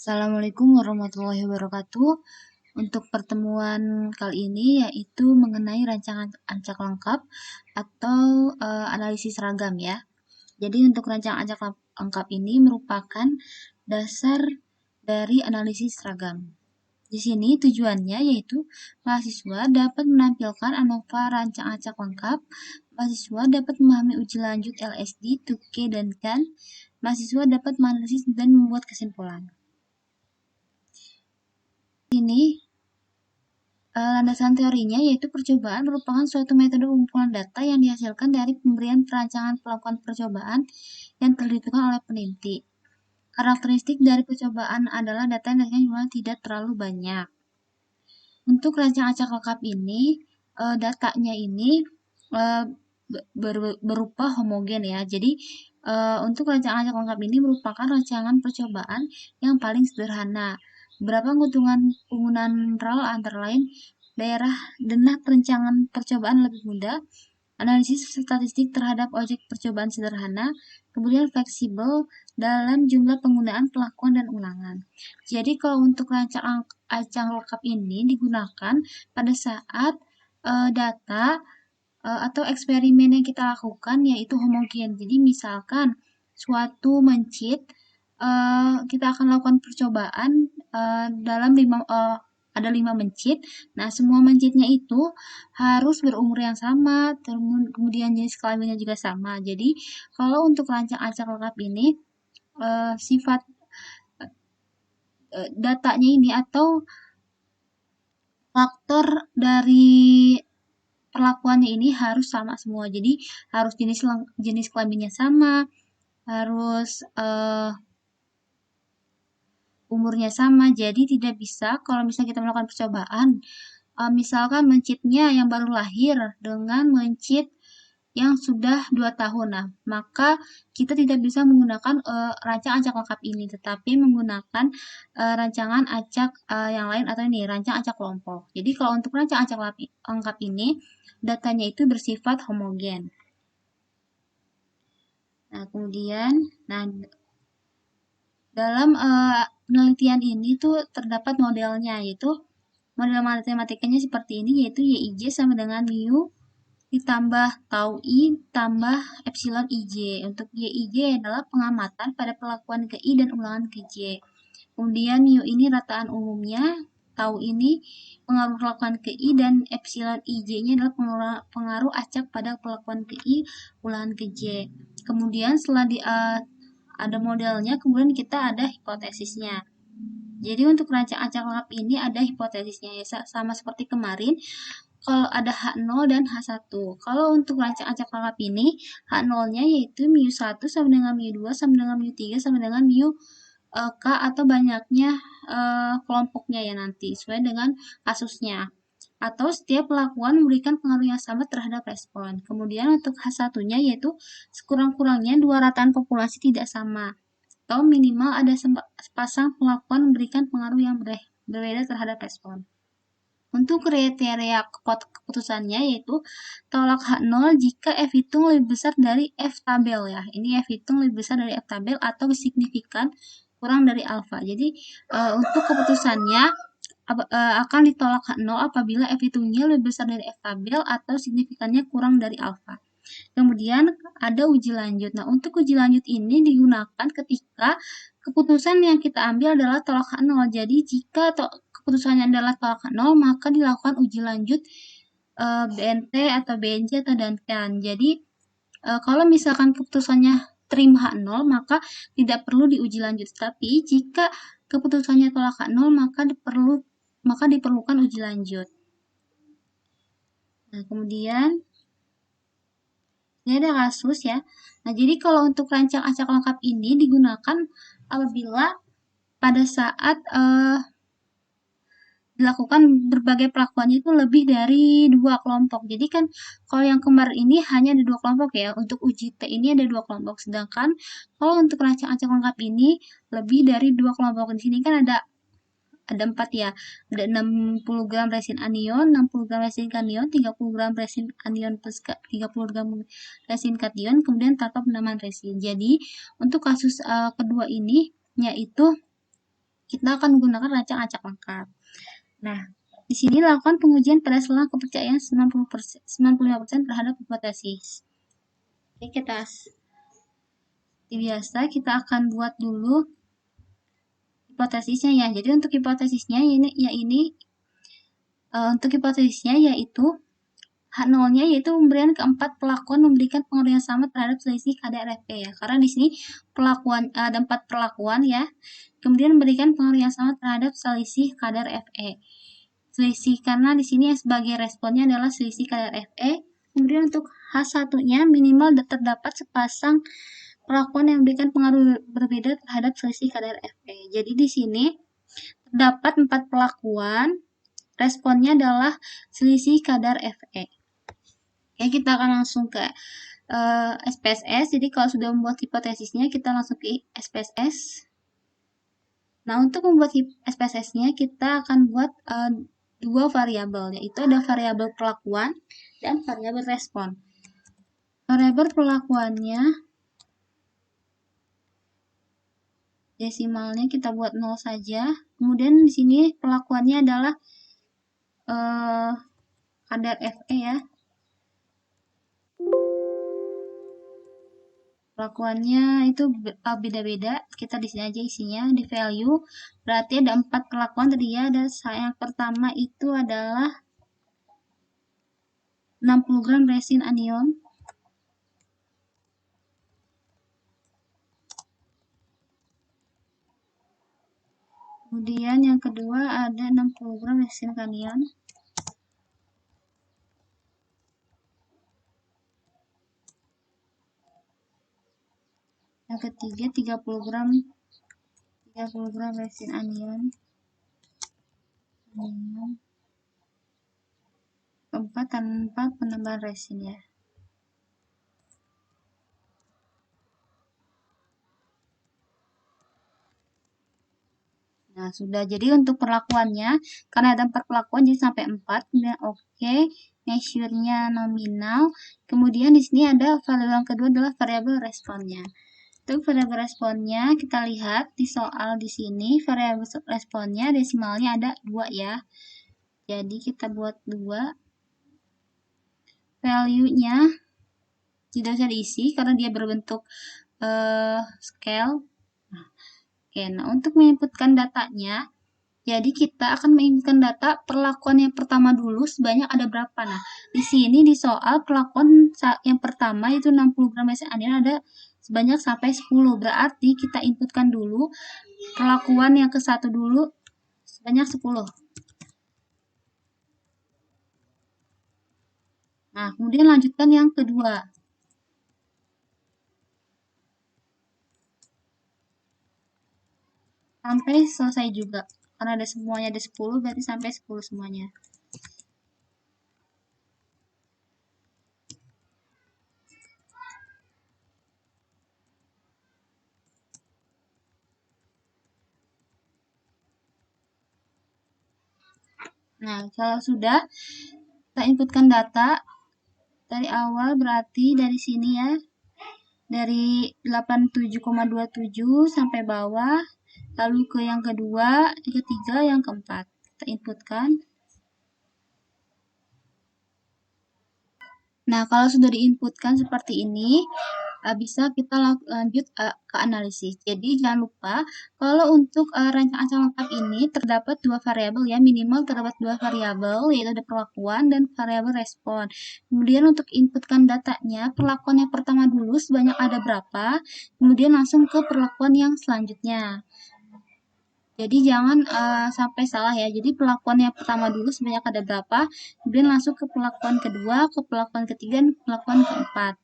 Assalamualaikum warahmatullahi wabarakatuh. Untuk pertemuan kali ini yaitu mengenai rancangan acak lengkap atau analisis seragam ya. Jadi untuk rancangan acak lengkap ini merupakan dasar dari analisis seragam. Di sini tujuannya yaitu mahasiswa dapat menampilkan ANOVA rancang acak lengkap, mahasiswa dapat memahami uji lanjut LSD, TUK, dan KAN, mahasiswa dapat menganalisis dan membuat kesimpulan. Ini landasan teorinya yaitu percobaan merupakan suatu metode pengumpulan data yang dihasilkan dari pemberian perancangan pelakuan percobaan yang ditentukan oleh peneliti. Karakteristik dari percobaan adalah data yang jumlahnya tidak terlalu banyak. Untuk rancang acak lengkap ini, datanya ini berupa homogen ya. Jadi untuk rancangan acak lengkap ini merupakan rancangan percobaan yang paling sederhana. Beberapa keuntungan penggunaan RAL antara lain daerah denah perencanaan percobaan lebih mudah, analisis statistik terhadap objek percobaan sederhana, kemudian fleksibel dalam jumlah penggunaan pelakuan dan ulangan. Jadi kalau untuk rancang acak lengkap ini digunakan pada saat data atau eksperimen yang kita lakukan yaitu homogen. Jadi misalkan suatu mencit kita akan lakukan percobaan dalam ada 5 mencit. Nah, semua mencitnya itu harus berumur yang sama, kemudian jenis kelaminnya juga sama. Jadi, kalau untuk rancang acak lengkap ini sifat datanya ini atau faktor dari perlakuannya ini harus sama semua. Jadi harus jenis kelaminnya sama, harus umurnya sama. Jadi tidak bisa kalau misalnya kita melakukan percobaan, misalkan mencitnya yang baru lahir dengan mencit yang sudah 2 tahun. Nah, maka kita tidak bisa menggunakan rancang acak lengkap ini, tetapi menggunakan rancangan acak yang lain atau ini rancang acak kelompok. Jadi kalau untuk rancang acak lengkap ini datanya itu bersifat homogen. Nah, kemudian dalam penelitian ini tuh terdapat modelnya, yaitu model matematikanya seperti ini, yaitu YIJ sama dengan mu ditambah tau I tambah epsilon IJ. Untuk YIJ adalah pengamatan pada perlakuan ke I dan ulangan ke J. Kemudian mu ini rataan umumnya, tau ini pengaruh perlakuan ke I, dan epsilon IJ-nya adalah pengaruh acak pada perlakuan ke I, ulangan ke J. Kemudian setelah ada modelnya, kemudian kita ada hipotesisnya. Jadi untuk rancang acak lengkap ini ada hipotesisnya ya, sama seperti kemarin. Kalau ada H0 dan H1. Kalau untuk rancang acak lengkap ini, H0-nya yaitu mu1 sama dengan mu2 sama dengan mu3 sama dengan mu K atau banyaknya kelompoknya ya nanti, sesuai dengan kasusnya. Atau setiap pelakuan memberikan pengaruh yang sama terhadap respon. Kemudian untuk H1-nya yaitu sekurang-kurangnya dua rataan populasi tidak sama. Atau minimal ada sepasang pelakuan memberikan pengaruh yang berbeda terhadap respon. Untuk kriteria keputusannya yaitu tolak H0 jika F hitung lebih besar dari F tabel ya. Ini F hitung lebih besar dari F tabel atau signifikan kurang dari alfa. Jadi untuk keputusannya akan ditolak H0 apabila F hitungnya lebih besar dari F tabel atau signifikannya kurang dari alfa. Kemudian ada uji lanjut. Nah, untuk uji lanjut ini digunakan ketika keputusan yang kita ambil adalah tolak H0. Jadi, jika keputusannya adalah tolak H0, maka dilakukan uji lanjut BNT atau BNJ atau DANTAN. Jadi, kalau misalkan keputusannya terima H0, maka tidak perlu diuji lanjut. Tapi, jika keputusannya tolak H0, maka diperlukan uji lanjut. Nah, kemudian ini ada kasus ya. Nah, jadi kalau untuk rancang acak lengkap ini digunakan apabila pada saat dilakukan berbagai pelakuannya itu lebih dari 2 kelompok. Jadi kan kalau yang kemarin ini hanya ada 2 kelompok ya. Untuk uji T ini ada 2 kelompok. Sedangkan kalau untuk rancang acak lengkap ini lebih dari 2 kelompok. Di sini kan ada 4 ya. Ada 60 gram resin anion, 60 gram resin kation, 30 gram resin anion plus 30 gram resin kation, kemudian tanpa penambahan resin. Jadi, untuk kasus kedua ini yaitu kita akan menggunakan rancang acak lengkap. Nah, di sini lakukan pengujian pada selang kepercayaan 95% terhadap hipotesis. Oke, biasa kita akan buat dulu hipotesisnya ya. Jadi untuk hipotesisnya untuk hipotesisnya yaitu H0-nya yaitu pemberian keempat pelakuan memberikan pengaruh yang sama terhadap selisih kadar FP ya. Karena di sini ada 4 perlakuan ya. Kemudian memberikan pengaruh yang sama terhadap selisih kadar Fe. Selisih karena di sini yang sebagai responnya adalah selisih kadar Fe. Kemudian untuk H1-nya minimal terdapat sepasang perlakuan yang memberikan pengaruh berbeda terhadap selisih kadar Fe. Jadi di sini terdapat 4 perlakuan, responnya adalah selisih kadar Fe. Oke, kita akan langsung ke SPSS. Jadi kalau sudah membuat hipotesisnya, kita langsung ke SPSS. Nah, untuk membuat SPSS-nya, kita akan buat dua variabel, yaitu ada variabel perlakuan dan variabel respon. Variabel perlakuannya, desimalnya kita buat 0 saja. Kemudian di sini perlakuannya adalah kadar Fe ya. Perlakuannya itu beda-beda. Kita di sini aja isinya di value. Berarti ada 4 perlakuan tadi ya. Ada yang pertama itu adalah 60 gram resin anion. Kemudian yang kedua ada 60 gram resin kanion. Yang ketiga 30 gram resin anion. Keempat tanpa penambahan resin ya. Nah, sudah. Jadi untuk perlakuannya, karena ada 4 perlakuan, jadi sampai 4. Kemudian oke. Measure-nya nominal. Kemudian di sini ada variabel yang kedua adalah variabel responnya. Untuk variabel responnya, kita lihat di soal di sini, variabel responnya desimalnya ada 2 ya. Jadi kita buat 2. Value-nya tidak usah diisi karena dia berbentuk scale. Oke, nah untuk menginputkan datanya, jadi kita akan menginputkan data perlakuan yang pertama dulu sebanyak ada berapa. Nah, di sini di soal perlakuan yang pertama itu 60 gram resin anion ada sebanyak sampai 10. Berarti kita inputkan dulu perlakuan yang ke satu dulu sebanyak 10. Nah, kemudian lanjutkan yang kedua. Sampai selesai juga. Karena ada semuanya ada 10, berarti sampai 10 semuanya. Nah, kalau sudah kita inputkan data dari awal, berarti dari sini ya, dari 87,27 sampai bawah, lalu ke yang kedua, yang ketiga, yang keempat. Kita inputkan. Nah, kalau sudah diinputkan seperti ini, bisa kita lanjut ke analisis. Jadi, jangan lupa, kalau untuk rancang acak lengkap ini terdapat 2 variabel ya, minimal terdapat 2 variabel, yaitu ada perlakuan dan variabel respon. Kemudian untuk inputkan datanya, perlakuan yang pertama dulu sebanyak ada berapa, kemudian langsung ke perlakuan yang selanjutnya. Jadi jangan sampai salah ya. Jadi perlakuan yang pertama dulu sebanyak ada berapa, kemudian langsung ke perlakuan kedua, ke perlakuan ketiga, dan perlakuan keempat.